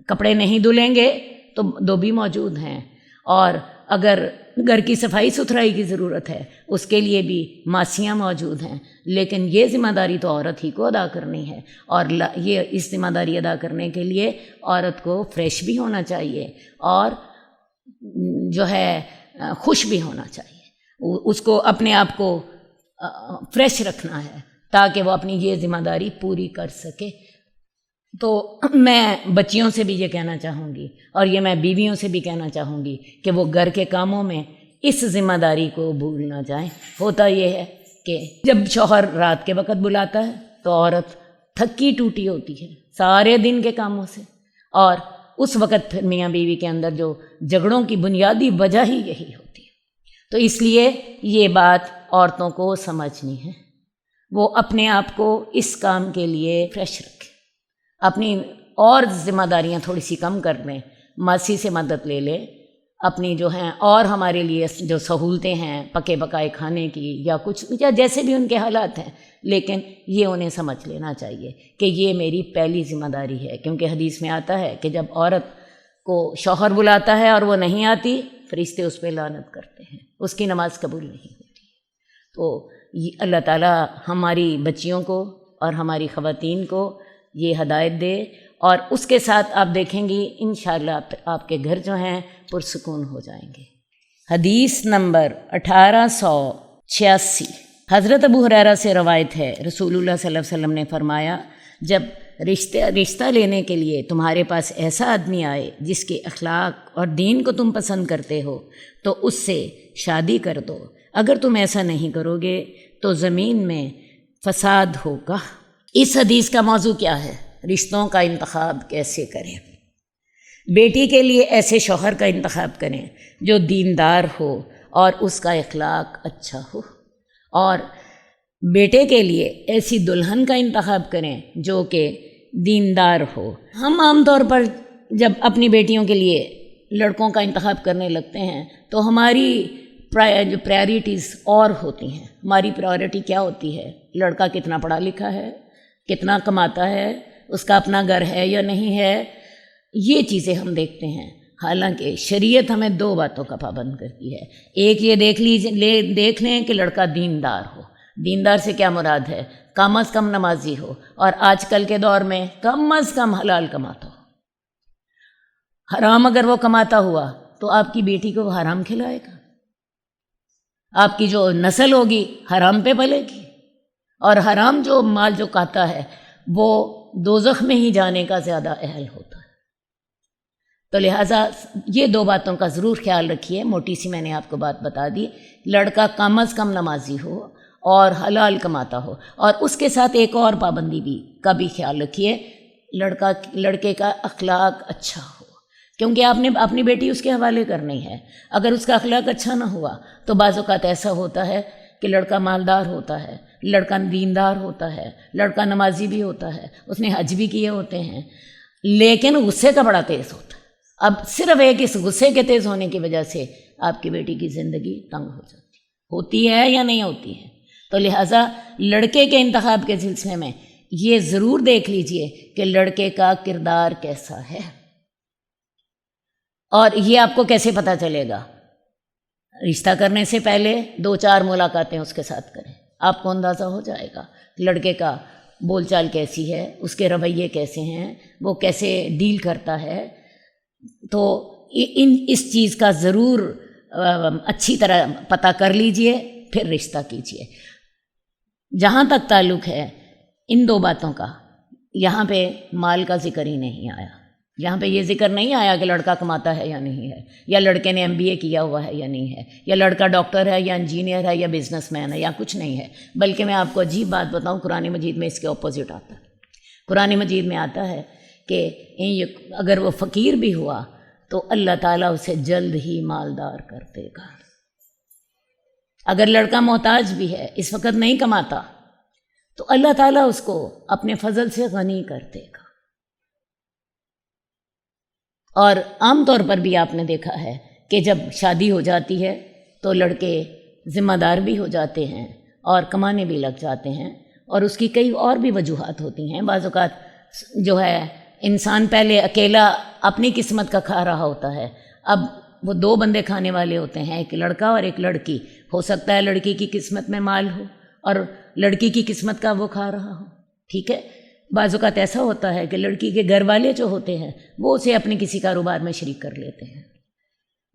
کپڑے نہیں دھلیں گے تو دھوبی موجود ہیں، اور اگر گھر کی صفائی ستھرائی کی ضرورت ہے اس کے لیے بھی ماسیاں موجود ہیں، لیکن یہ ذمہ داری تو عورت ہی کو ادا کرنی ہے، اور یہ اس ذمہ داری ادا کرنے کے لیے عورت کو فریش بھی ہونا چاہیے اور جو ہے خوش بھی ہونا چاہیے، اس کو اپنے آپ کو فریش رکھنا ہے تاکہ وہ اپنی یہ ذمہ داری پوری کر سکے۔ تو میں بچیوں سے بھی یہ کہنا چاہوں گی اور یہ میں بیویوں سے بھی کہنا چاہوں گی کہ وہ گھر کے کاموں میں اس ذمہ داری کو بھول نہ جائیں۔ ہوتا یہ ہے کہ جب شوہر رات کے وقت بلاتا ہے تو عورت تھکی ٹوٹی ہوتی ہے سارے دن کے کاموں سے، اور اس وقت پھر میاں بیوی کے اندر جو جھگڑوں کی بنیادی وجہ ہی یہی ہوتی ہے۔ تو اس لیے یہ بات عورتوں کو سمجھنی ہے، وہ اپنے آپ کو اس کام کے لیے فریش رکھیں، اپنی اور ذمہ داریاں تھوڑی سی کم کر لیں، ماسی سے مدد لے لیں، اپنی جو ہیں اور ہمارے لیے جو سہولتیں ہیں پکے پکائے کھانے کی یا کچھ یا جیسے بھی ان کے حالات ہیں، لیکن یہ انہیں سمجھ لینا چاہیے کہ یہ میری پہلی ذمہ داری ہے، کیونکہ حدیث میں آتا ہے کہ جب عورت کو شوہر بلاتا ہے اور وہ نہیں آتی، فرشتے اس پہ لعنت کرتے ہیں، اس کی نماز قبول نہیں ہوتی۔ تو اللہ تعالیٰ ہماری بچیوں کو اور ہماری خواتین کو یہ ہدایت دے، اور اس کے ساتھ آپ دیکھیں گی انشاءاللہ آپ کے گھر جو ہیں پرسکون ہو جائیں گے۔ حدیث نمبر 1886، حضرت ابو ہریرہ سے روایت ہے، رسول اللہ صلی اللہ علیہ وسلم نے فرمایا، جب رشتہ لینے کے لیے تمہارے پاس ایسا آدمی آئے جس کے اخلاق اور دین کو تم پسند کرتے ہو تو اس سے شادی کر دو، اگر تم ایسا نہیں کرو گے تو زمین میں فساد ہوگا۔ اس حدیث کا موضوع کیا ہے؟ رشتوں کا انتخاب کیسے کریں۔ بیٹی کے لیے ایسے شوہر کا انتخاب کریں جو دیندار ہو اور اس کا اخلاق اچھا ہو، اور بیٹے کے لیے ایسی دلہن کا انتخاب کریں جو کہ دیندار ہو۔ ہم عام طور پر جب اپنی بیٹیوں کے لیے لڑکوں کا انتخاب کرنے لگتے ہیں تو ہماری جو پرائرٹیز اور ہوتی ہیں۔ ہماری پرائرٹی کیا ہوتی ہے؟ لڑکا کتنا پڑھا لکھا ہے، کتنا کماتا ہے، اس کا اپنا گھر ہے یا نہیں ہے، یہ چیزیں ہم دیکھتے ہیں۔ حالانکہ شریعت ہمیں دو باتوں کا پابند کرتی ہے، ایک یہ دیکھ لیں کہ لڑکا دیندار ہو۔ دیندار سے کیا مراد ہے؟ کم از کم نمازی ہو، اور آج کل کے دور میں کم از کم حلال کماتا ہو۔ حرام اگر وہ کماتا ہوا تو آپ کی بیٹی کو وہ حرام کھلائے گا، آپ کی جو نسل ہوگی حرام پہ پلے گی، اور حرام جو مال جو کھاتا ہے وہ دوزخ میں ہی جانے کا زیادہ اہل ہوتا ہے۔ تو لہٰذا یہ دو باتوں کا ضرور خیال رکھیے۔ موٹی سی میں نے آپ کو بات بتا دی، لڑکا کم از کم نمازی ہو اور حلال کماتا ہو، اور اس کے ساتھ ایک اور پابندی کا بھی خیال رکھیے، لڑکے کا اخلاق اچھا ہو، کیونکہ آپ نے اپنی بیٹی اس کے حوالے کرنی ہے۔ اگر اس کا اخلاق اچھا نہ ہوا تو بعض اوقات ایسا ہوتا ہے کہ لڑکا مالدار ہوتا ہے، لڑکا دیندار ہوتا ہے، لڑکا نمازی بھی ہوتا ہے، اس نے حج بھی کیے ہوتے ہیں، لیکن غصے کا بڑا تیز ہوتا ہے۔ اب صرف ایک اس غصے کے تیز ہونے کی وجہ سے آپ کی بیٹی کی زندگی تنگ ہو جاتی ہوتی ہے یا نہیں ہوتی ہے۔ تو لہٰذا لڑکے کے انتخاب کے سلسلے میں یہ ضرور دیکھ لیجئے کہ لڑکے کا کردار کیسا ہے، اور یہ آپ کو کیسے پتہ چلے گا؟ رشتہ کرنے سے پہلے 2-4 ملاقاتیں اس کے ساتھ کریں، آپ کو اندازہ ہو جائے گا لڑکے کا بول چال کیسی ہے، اس کے رویے کیسے ہیں، وہ کیسے ڈیل کرتا ہے۔ تو اس چیز کا ضرور اچھی طرح پتہ کر لیجئے، پھر رشتہ کیجئے۔ جہاں تک تعلق ہے ان دو باتوں کا، یہاں پہ مال کا ذکر ہی نہیں آیا، یہاں پہ یہ ذکر نہیں آیا کہ لڑکا کماتا ہے یا نہیں ہے، یا لڑکے نے MBA کیا ہوا ہے یا نہیں ہے، یا لڑکا ڈاکٹر ہے یا انجینئر ہے یا بزنس مین ہے یا کچھ نہیں ہے۔ بلکہ میں آپ کو عجیب بات بتاؤں، قرآن مجید میں اس کے اپوزٹ آتا ہے۔ قرآن مجید میں آتا ہے کہ اگر وہ فقیر بھی ہوا تو اللہ تعالیٰ اسے جلد ہی مالدار کر دے گا۔ اگر لڑکا محتاج بھی ہے، اس وقت نہیں کماتا، تو اللہ تعالیٰ اس کو اپنے فضل سے غنی کر دے گا۔ اور عام طور پر بھی آپ نے دیکھا ہے کہ جب شادی ہو جاتی ہے تو لڑکے ذمہ دار بھی ہو جاتے ہیں اور کمانے بھی لگ جاتے ہیں، اور اس کی کئی اور بھی وجوہات ہوتی ہیں۔ بعض اوقات جو ہے انسان پہلے اکیلا اپنی قسمت کا کھا رہا ہوتا ہے، اب وہ دو بندے کھانے والے ہوتے ہیں، ایک لڑکا اور ایک لڑکی. ہو سکتا ہے لڑکی کی قسمت میں مال ہو اور لڑکی کی قسمت کا وہ کھا رہا ہو. ٹھیک ہے، بعض اوقات ایسا ہوتا ہے کہ لڑکی کے گھر والے جو ہوتے ہیں وہ اسے اپنے کسی کاروبار میں شریک کر لیتے ہیں،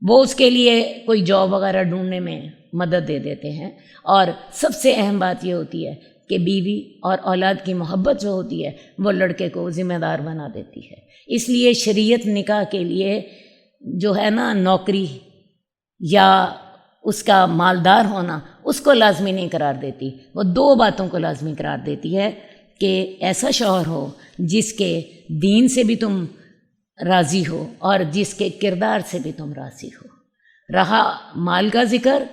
وہ اس کے لیے کوئی جاب وغیرہ ڈھونڈنے میں مدد دے دیتے ہیں. اور سب سے اہم بات یہ ہوتی ہے کہ بیوی اور اولاد کی محبت جو ہوتی ہے وہ لڑکے کو ذمہ دار بنا دیتی ہے. اس لیے شریعت نکاح کے لیے جو ہے نا نوکری یا اس کا مالدار ہونا اس کو لازمی نہیں قرار دیتی، وہ دو باتوں کو لازمی قرار دیتی ہے کہ ایسا شوہر ہو جس کے دین سے بھی تم راضی ہو اور جس کے کردار سے بھی تم راضی ہو. رہا مال کا ذکر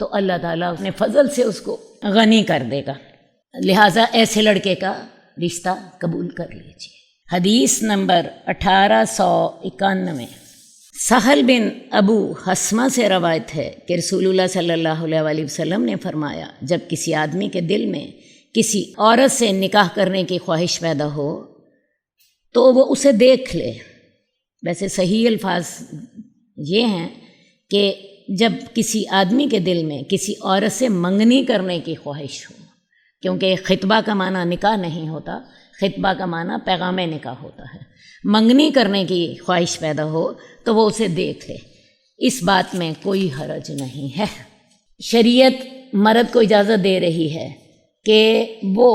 تو اللہ تعالیٰ اپنے فضل سے اس کو غنی کر دے گا، لہٰذا ایسے لڑکے کا رشتہ قبول کر لیجیے. حدیث نمبر 1891. سہل بن ابو حسمہ سے روایت ہے کہ رسول اللہ صلی اللہ علیہ وسلم نے فرمایا، جب کسی آدمی کے دل میں کسی عورت سے نکاح کرنے کی خواہش پیدا ہو تو وہ اسے دیکھ لے. ویسے صحیح الفاظ یہ ہیں کہ جب کسی آدمی کے دل میں کسی عورت سے منگنی کرنے کی خواہش ہو، کیونکہ خطبہ کا معنی نکاح نہیں ہوتا، خطبہ کا معنی پیغام نکاح ہوتا ہے. منگنی کرنے کی خواہش پیدا ہو تو وہ اسے دیکھ لے. اس بات میں کوئی حرج نہیں ہے. شریعت مرد کو اجازت دے رہی ہے کہ وہ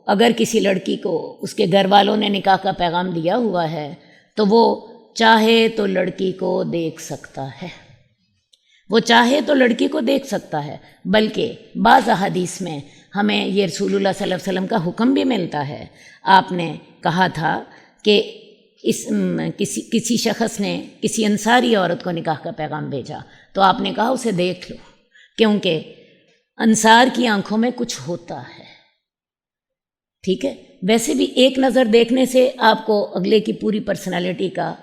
اگر کسی لڑکی کو اس کے گھر والوں نے نکاح کا پیغام دیا ہوا ہے تو وہ چاہے تو لڑکی کو دیکھ سکتا ہے، وہ چاہے تو لڑکی کو دیکھ سکتا ہے. بلکہ بعض احادیث میں ہمیں یہ رسول اللہ صلی اللہ علیہ وسلم کا حکم بھی ملتا ہے. آپ نے کہا تھا کہ کسی شخص نے کسی انصاری عورت کو نکاح کا پیغام بھیجا تو آپ نے کہا اسے دیکھ لو، کیونکہ انصار کی آنکھوں میں کچھ ہوتا ہے. ٹھیک ہے، ویسے بھی ایک نظر دیکھنے سے آپ کو اگلے کی پوری پرسنالٹی کا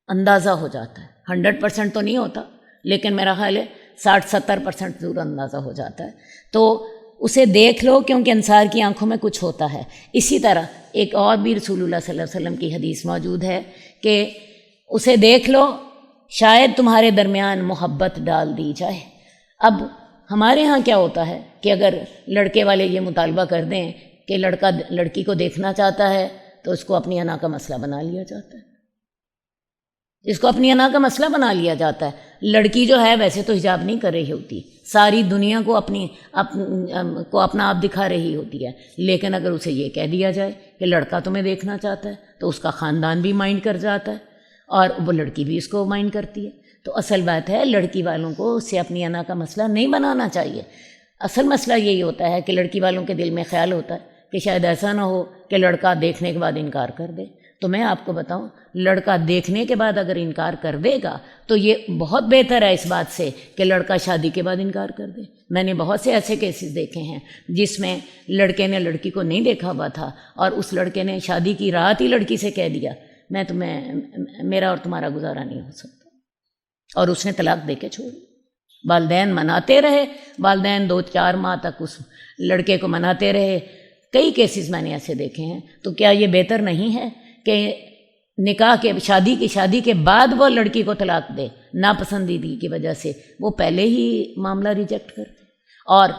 اندازہ ہو جاتا ہے. 100% تو نہیں ہوتا، لیکن میرا خیال ہے 60-70% ضرور اندازہ ہو جاتا ہے. تو اسے دیکھ لو کیونکہ انصار کی آنکھوں میں کچھ ہوتا ہے. اسی طرح ایک اور بھی رسول اللہ صلی اللہ علیہ وسلم کی حدیث موجود ہے کہ اسے دیکھ لو شاید تمہارے درمیان محبت ڈال دی جائے. اب ہمارے ہاں کیا ہوتا ہے کہ اگر لڑکے والے یہ مطالبہ کر دیں کہ لڑکا لڑکی کو دیکھنا چاہتا ہے تو اس کو اپنی انا کا مسئلہ بنا لیا جاتا ہے. اس کو اپنی انا کا مسئلہ بنا لیا جاتا ہے. لڑکی جو ہے ویسے تو حجاب نہیں کر رہی ہوتی، ساری دنیا کو اپنا آپ دکھا رہی ہوتی ہے، لیکن اگر اسے یہ کہہ دیا جائے کہ لڑکا تمہیں دیکھنا چاہتا ہے تو اس کا خاندان بھی مائنڈ کر جاتا ہے اور وہ لڑکی بھی اس کو مائنڈ کرتی ہے. تو اصل بات ہے لڑکی والوں کو اس سے اپنی انا کا مسئلہ نہیں بنانا چاہیے. اصل مسئلہ یہی ہوتا ہے کہ لڑکی والوں کے دل میں خیال ہوتا ہے کہ شاید ایسا نہ ہو کہ لڑکا دیکھنے کے بعد انکار کر دے. تو میں آپ کو بتاؤں، لڑکا دیکھنے کے بعد اگر انکار کر دے گا تو یہ بہت بہتر ہے اس بات سے کہ لڑکا شادی کے بعد انکار کر دے. میں نے بہت سے ایسے کیسز دیکھے ہیں جس میں لڑکے نے لڑکی کو نہیں دیکھا ہوا تھا اور اس لڑکے نے شادی کی رات ہی لڑکی سے کہہ دیا میرا اور تمہارا گزارا نہیں ہو سکتا، اور اس نے طلاق دے کے چھوڑی. والدین مناتے رہے، والدین 2-4 ماہ تک اس لڑکے کو مناتے رہے. کئی کیسز میں نے ایسے دیکھے ہیں. تو کیا یہ بہتر نہیں ہے کہ نکاح کے شادی کے بعد وہ لڑکی کو طلاق دے؟ ناپسندیدگی کی وجہ سے وہ پہلے ہی معاملہ ریجیکٹ کر دے. اور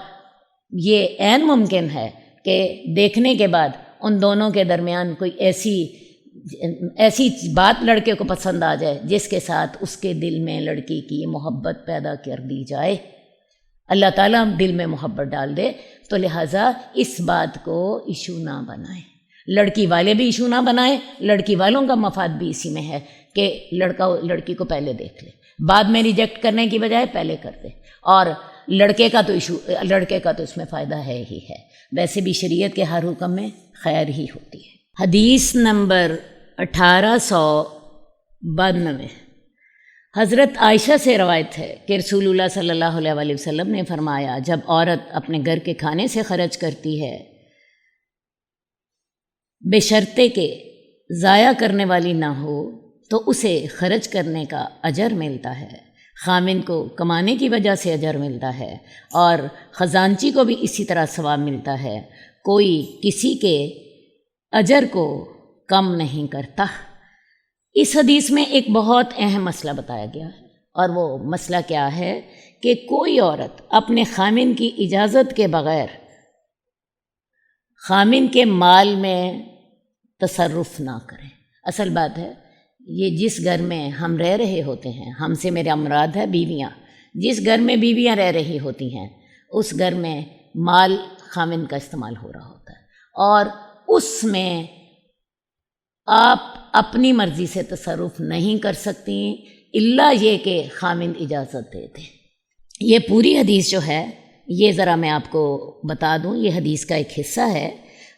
یہ عین ممکن ہے کہ دیکھنے کے بعد ان دونوں کے درمیان کوئی ایسی بات لڑکے کو پسند آ جائے جس کے ساتھ اس کے دل میں لڑکی کی محبت پیدا کر دی جائے. اللہ تعالیٰ دل میں محبت ڈال دے. تو لہٰذا اس بات کو ایشو نہ بنائیں، لڑکی والے بھی ایشو نہ بنائیں. لڑکی والوں کا مفاد بھی اسی میں ہے کہ لڑکا لڑکی کو پہلے دیکھ لے، بعد میں ریجیکٹ کرنے کی بجائے پہلے کر دے. اور لڑکے کا تو اس میں فائدہ ہے ہی ہے. ویسے بھی شریعت کے ہر حکم میں خیر ہی ہوتی ہے. حدیث نمبر 1892. حضرت عائشہ سے روایت ہے کہ رسول اللہ صلی اللہ علیہ وسلم نے فرمایا، جب عورت اپنے گھر کے کھانے سے خرچ کرتی ہے بشرطے کہ ضائع کرنے والی نہ ہو تو اسے خرچ کرنے کا اجر ملتا ہے، خامن کو کمانے کی وجہ سے اجر ملتا ہے اور خزانچی کو بھی اسی طرح ثواب ملتا ہے. کوئی کسی کے اجر کو کم نہیں کرتا. اس حدیث میں ایک بہت اہم مسئلہ بتایا گیا ہے، اور وہ مسئلہ کیا ہے کہ کوئی عورت اپنے خامن کی اجازت کے بغیر خامن کے مال میں تصرف نہ کرے۔ اصل بات ہے، یہ جس گھر میں ہم رہ رہے ہوتے ہیں، ہم سے میرا مراد ہے بیویاں، جس گھر میں بیویاں رہ رہی ہوتی ہیں اس گھر میں مال خامن کا استعمال ہو رہا ہوتا ہے، اور اس میں آپ اپنی مرضی سے تصرف نہیں کر سکتی الا یہ کہ خامن اجازت دے دے۔ یہ پوری حدیث جو ہے، یہ ذرا میں آپ کو بتا دوں، یہ حدیث کا ایک حصہ ہے۔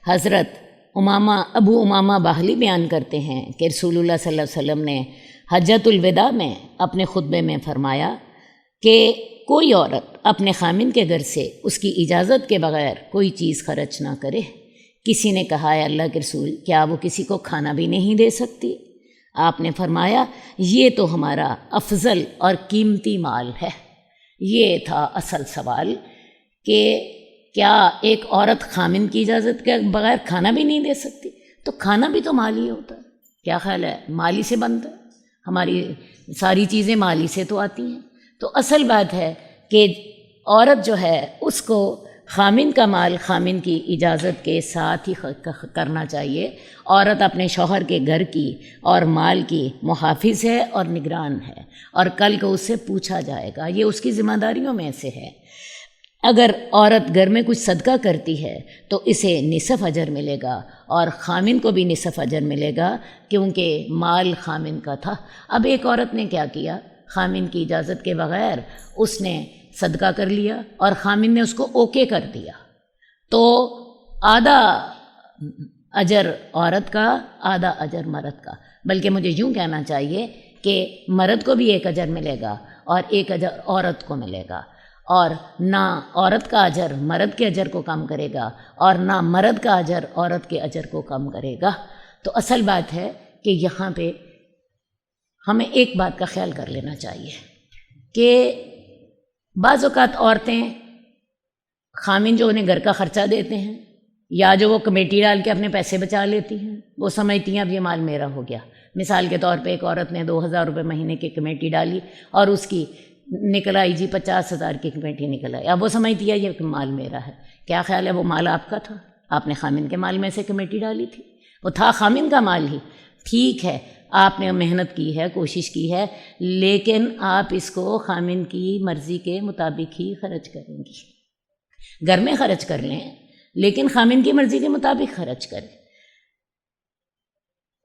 حضرت ابو امامہ باہلی بیان کرتے ہیں کہ رسول اللہ صلی اللہ علیہ وسلم نے حجۃ الوداع میں اپنے خطبے میں فرمایا کہ کوئی عورت اپنے خامن کے گھر سے اس کی اجازت کے بغیر کوئی چیز خرچ نہ کرے۔ کسی نے کہا ہے اللہ کے رسول، کیا وہ کسی کو کھانا بھی نہیں دے سکتی؟ آپ نے فرمایا یہ تو ہمارا افضل اور قیمتی مال ہے۔ یہ تھا اصل سوال کہ کیا ایک عورت خامن کی اجازت کے بغیر کھانا بھی نہیں دے سکتی؟ تو کھانا بھی تو مال ہی ہوتا ہے، کیا خیال ہے؟ مال ہی سے بنتا ہے، ہماری ساری چیزیں مال ہی سے تو آتی ہیں۔ تو اصل بات ہے کہ عورت جو ہے اس کو خامن کا مال خامن کی اجازت کے ساتھ ہی کرنا چاہیے۔ عورت اپنے شوہر کے گھر کی اور مال کی محافظ ہے اور نگران ہے، اور کل کو اس سے پوچھا جائے گا، یہ اس کی ذمہ داریوں میں سے ہے۔ اگر عورت گھر میں کچھ صدقہ کرتی ہے تو اسے نصف اجر ملے گا، اور خامن کو بھی نصف اجر ملے گا، کیونکہ مال خامن کا تھا۔ اب ایک عورت نے کیا کیا؟ خامن کی اجازت کے بغیر اس نے صدقہ کر لیا اور خامن نے اس کو اوکے کر دیا، تو آدھا اجر عورت کا، آدھا اجر مرد کا۔ بلکہ مجھے یوں کہنا چاہیے کہ مرد کو بھی ایک اجر ملے گا اور ایک اجر عورت کو ملے گا، اور نہ عورت کا اجر مرد کے اجر کو کم کرے گا اور نہ مرد کا اجر عورت کے اجر کو کم کرے گا۔ تو اصل بات ہے کہ یہاں پہ ہمیں ایک بات کا خیال کر لینا چاہیے کہ بعض اوقات عورتیں خامن جو انہیں گھر کا خرچہ دیتے ہیں یا جو وہ کمیٹی ڈال کے اپنے پیسے بچا لیتی ہیں، وہ سمجھتی ہیں اب یہ مال میرا ہو گیا۔ مثال کے طور پہ ایک عورت نے 2000 روپے مہینے کی کمیٹی ڈالی اور اس کی نکل آئی جی 50,000 کی کمیٹی نکل آئی، اب وہ سمجھتی ہے یہ مال میرا ہے۔ کیا خیال ہے؟ وہ مال آپ کا تھا، آپ نے خامن کے مال میں سے کمیٹی ڈالی تھی، وہ تھا خامن کا مال ہی۔ ٹھیک ہے، آپ نے محنت کی ہے، کوشش کی ہے، لیکن آپ اس کو خامن کی مرضی کے مطابق ہی خرچ کریں گی۔ گھر میں خرچ کر لیں لیکن خامن کی مرضی کے مطابق خرچ کریں۔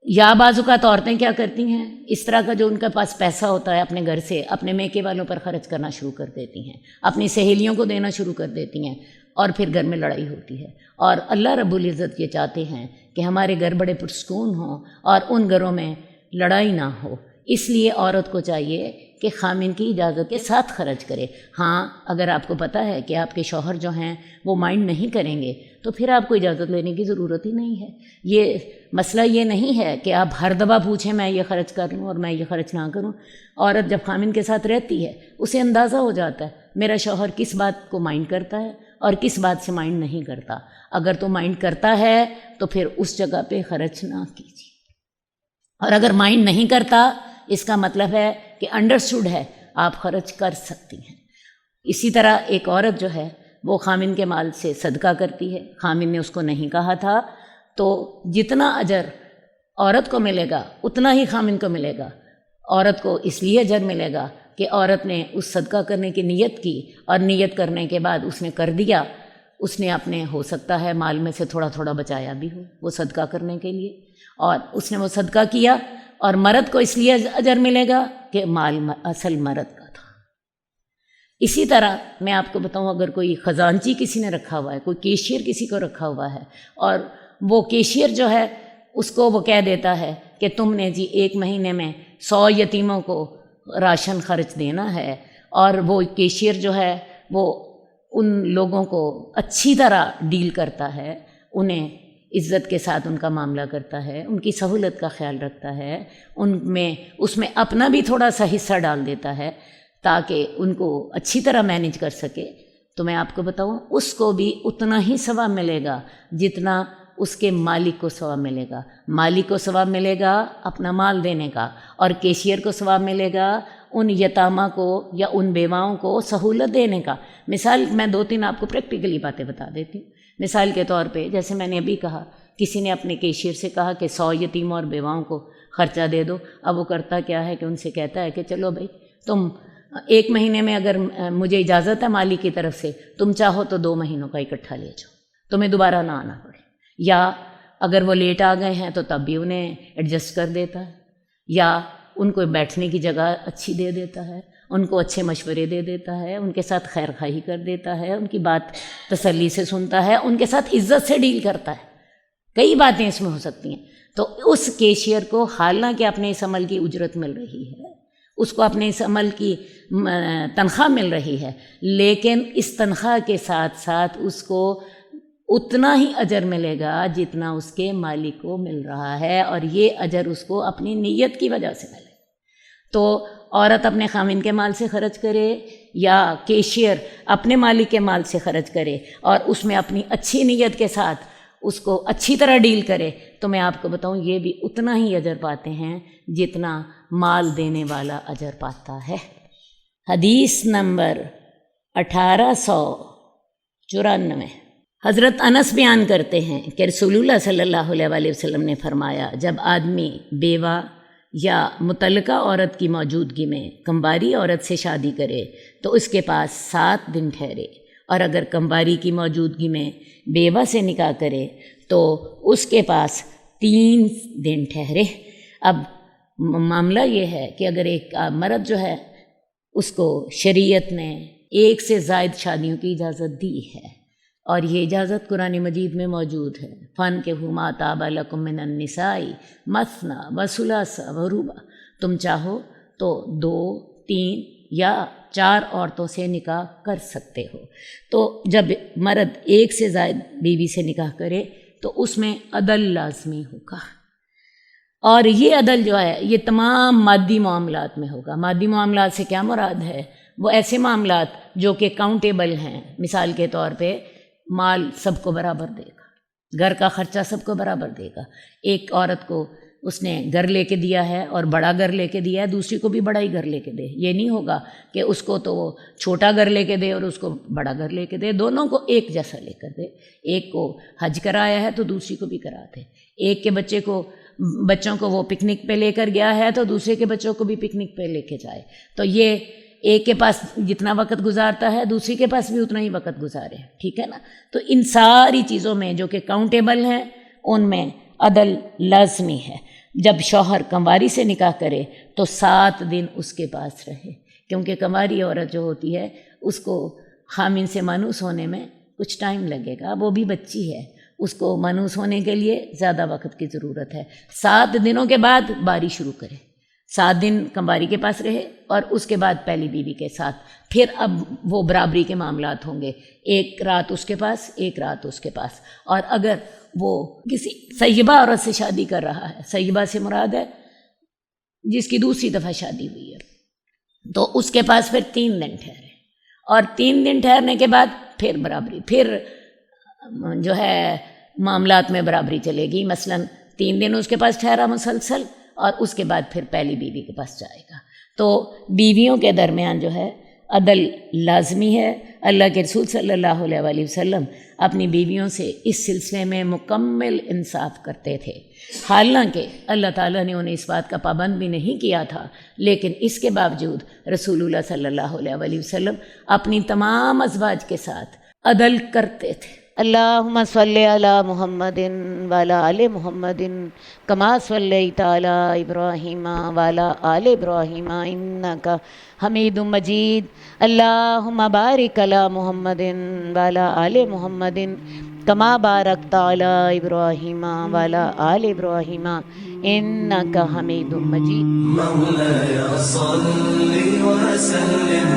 یا بعض اوقات عورتیں کیا کرتی ہیں، اس طرح کا جو ان کے پاس پیسہ ہوتا ہے اپنے گھر سے اپنے میکے والوں پر خرچ کرنا شروع کر دیتی ہیں، اپنی سہیلیوں کو دینا شروع کر دیتی ہیں، اور پھر گھر میں لڑائی ہوتی ہے۔ اور اللہ رب العزت یہ چاہتے ہیں کہ ہمارے گھر بڑے پرسکون ہوں اور ان گھروں میں لڑائی نہ ہو، اس لیے عورت کو چاہیے کہ خامن کی اجازت کے ساتھ خرچ کرے۔ ہاں، اگر آپ کو پتہ ہے کہ آپ کے شوہر جو ہیں وہ مائنڈ نہیں کریں گے تو پھر آپ کو اجازت لینے کی ضرورت ہی نہیں ہے۔ یہ مسئلہ یہ نہیں ہے کہ آپ ہر دفعہ پوچھیں میں یہ خرچ کر لوں اور میں یہ خرچ نہ کروں۔ عورت جب خامن کے ساتھ رہتی ہے اسے اندازہ ہو جاتا ہے میرا شوہر کس بات کو مائنڈ کرتا ہے اور کس بات سے مائنڈ نہیں کرتا۔ اگر تو مائنڈ کرتا ہے تو پھر اس جگہ پہ خرچ نہ کیجیے، اور اگر مائنڈ نہیں کرتا اس کا مطلب ہے کہ انڈرسٹوڈ ہے، آپ خرچ کر سکتی ہیں۔ اسی طرح ایک عورت جو ہے وہ خامن کے مال سے صدقہ کرتی ہے، خامن نے اس کو نہیں کہا تھا، تو جتنا اجر عورت کو ملے گا اتنا ہی خامن کو ملے گا۔ عورت کو اس لیے اجر ملے گا کہ عورت نے اس صدقہ کرنے کی نیت کی، اور نیت کرنے کے بعد اس نے کر دیا، اس نے اپنے ہو سکتا ہے مال میں سے تھوڑا تھوڑا بچایا بھی ہو وہ صدقہ کرنے کے لیے، اور اس نے وہ صدقہ کیا، اور مرد کو اس لیے اجر ملے گا کہ مال اصل مرد کا تھا۔ اسی طرح میں آپ کو بتاؤں، اگر کوئی خزانچی کسی نے رکھا ہوا ہے، کوئی کیشیئر کسی کو رکھا ہوا ہے، اور وہ کیشیئر جو ہے اس کو وہ کہہ دیتا ہے کہ تم نے جی 1 مہینے میں 100 یتیموں کو راشن خرچ دینا ہے، اور وہ کیشیئر جو ہے وہ ان لوگوں کو اچھی طرح ڈیل کرتا ہے، انہیں عزت کے ساتھ ان کا معاملہ کرتا ہے، ان کی سہولت کا خیال رکھتا ہے، اس میں اپنا بھی تھوڑا سا حصہ ڈال دیتا ہے تاکہ ان کو اچھی طرح مینیج کر سکے، تو میں آپ کو بتاؤں اس کو بھی اتنا ہی ثواب ملے گا جتنا اس کے مالک کو ثواب ملے گا، مالک کو ثواب ملے گا اپنا مال دینے کا، اور کیشیئر کو ثواب ملے گا ان یتامہ کو یا ان بیواؤں کو سہولت دینے کا۔ مثال میں 2-3 آپ کو پریکٹیکلی باتیں بتا دیتی ہوں۔ مثال کے طور پہ جیسے میں نے ابھی کہا، کسی نے اپنے کیشیئر سے کہا کہ 100 یتیموں اور بیواؤں کو خرچہ دے دو، اب وہ کرتا کیا ہے کہ ان سے کہتا ہے کہ چلو بھائی تم 1 مہینے میں اگر مجھے اجازت ہے مالی کی طرف سے، تم چاہو تو 2 مہینوں کا اکٹھا لے جاؤ، تمہیں دوبارہ نہ آنا پڑے، یا اگر وہ لیٹ آ گئے ہیں تو تب بھی انہیں ایڈجسٹ کر دیتا ہے، یا ان کو بیٹھنے کی جگہ اچھی دے دیتا ہے، ان کو اچھے مشورے دے دیتا ہے، ان کے ساتھ خیر خواہی کر دیتا ہے، ان کی بات تسلی سے سنتا ہے، ان کے ساتھ عزت سے ڈیل کرتا ہے۔ کئی باتیں اس میں ہو سکتی ہیں۔ تو اس کیشیئر کو حالانکہ اپنے اس عمل کی اجرت مل رہی ہے، اس کو اپنے اس عمل کی تنخواہ مل رہی ہے، لیکن اس تنخواہ کے ساتھ ساتھ اس کو اتنا ہی اجر ملے گا جتنا اس کے مالک کو مل رہا ہے، اور یہ اجر اس کو اپنی نیت کی وجہ سے ملے۔ تو عورت اپنے خامن کے مال سے خرچ کرے یا کیشیئر اپنے مالک کے مال سے خرچ کرے اور اس میں اپنی اچھی نیت کے ساتھ اس کو اچھی طرح ڈیل کرے، تو میں آپ کو بتاؤں یہ بھی اتنا ہی اجر پاتے ہیں جتنا مال دینے والا اجر پاتا ہے۔ حدیث نمبر 1894، حضرت انس بیان کرتے ہیں کہ رسول اللہ صلی اللہ علیہ وسلم نے فرمایا، جب آدمی بیوہ یا متعلقہ عورت کی موجودگی میں کمباری عورت سے شادی کرے تو اس کے پاس 7 دن ٹھہرے، اور اگر کمباری کی موجودگی میں بیوہ سے نکاح کرے تو اس کے پاس 3 دن ٹھہرے۔ اب معاملہ یہ ہے کہ اگر ایک مرد جو ہے اس کو شریعت نے 1 سے زائد شادیوں کی اجازت دی ہے، اور یہ اجازت قرآن مجید میں موجود ہے، فَانكِحُوا مَا طَابَ لَكُم مِّنَ النِّسَاءِ مَثْنَىٰ وَثُلَاثَ وَرُبَاعَ، تم چاہو تو 2، 3 یا 4 عورتوں سے نکاح کر سکتے ہو۔ تو جب مرد 1 سے زائد بیوی سے نکاح کرے تو اس میں عدل لازمی ہوگا، اور یہ عدل جو ہے یہ تمام مادی معاملات میں ہوگا۔ مادی معاملات سے کیا مراد ہے؟ وہ ایسے معاملات جو کہ کاؤنٹیبل ہیں، مثال کے طور پہ مال سب کو برابر دے گا، گھر کا خرچہ سب کو برابر دے گا۔ ایک عورت کو اس نے گھر لے کے دیا ہے اور بڑا گھر لے کے دیا ہے، دوسری کو بھی بڑا ہی گھر لے کے دے۔ یہ نہیں ہوگا کہ اس کو تو وہ چھوٹا گھر لے کے دے اور اس کو بڑا گھر لے کے دے، دونوں کو ایک جیسا لے کر دے۔ ایک کو حج کرایا ہے تو دوسری کو بھی کرا دے، ایک کے بچوں کو وہ پکنک پہ لے کر گیا ہے تو دوسرے کے بچوں کو بھی پکنک پہ لے کے جائے۔ تو یہ ایک کے پاس جتنا وقت گزارتا ہے دوسری کے پاس بھی اتنا ہی وقت گزارے، ٹھیک ہے نا؟ تو ان ساری چیزوں میں جو کہ کاؤنٹیبل ہیں ان میں عدل لازمی ہے۔ جب شوہر کنواری سے نکاح کرے تو 7 دن اس کے پاس رہے، کیونکہ کنواری عورت جو ہوتی ہے اس کو خامن سے مانوس ہونے میں کچھ ٹائم لگے گا، وہ بھی بچی ہے، اس کو مانوس ہونے کے لیے زیادہ وقت کی ضرورت ہے۔ 7 دنوں کے بعد باری شروع کرے، 7 دن کنواری کے پاس رہے اور اس کے بعد پہلی بیوی کے ساتھ، پھر اب وہ برابری کے معاملات ہوں گے، 1 رات اس کے پاس 1 رات اس کے پاس۔ اور اگر وہ کسی سیبہ عورت سے شادی کر رہا ہے، سیبہ سے مراد ہے جس کی دوسری دفعہ شادی ہوئی ہے، تو اس کے پاس پھر 3 دن ٹھہرے، اور 3 دن ٹھہرنے کے بعد پھر برابری، پھر جو ہے معاملات میں برابری چلے گی۔ مثلا 3 دن اس کے پاس ٹھہرا مسلسل، اور اس کے بعد پھر پہلی بیوی کے پاس جائے گا۔ تو بیویوں کے درمیان جو ہے عدل لازمی ہے۔ اللہ کے رسول صلی اللہ علیہ وسلم اپنی بیویوں سے اس سلسلے میں مکمل انصاف کرتے تھے، حالانکہ اللہ تعالیٰ نے انہیں اس بات کا پابند بھی نہیں کیا تھا، لیکن اس کے باوجود رسول اللہ صلی اللہ علیہ وسلم اپنی تمام ازواج کے ساتھ عدل کرتے تھے۔ اللہم صلی علی محمد وعلی آل محمد کما صلیت علی ابراہیم وعلی آل ابراہیم انک حمید مجید۔ اللہم بارک علی محمد وعلی آل محمد کما بارکت علی ابراہیم وعلی آل ابراہیم انک حمید مجید۔ مولاي صل وسلم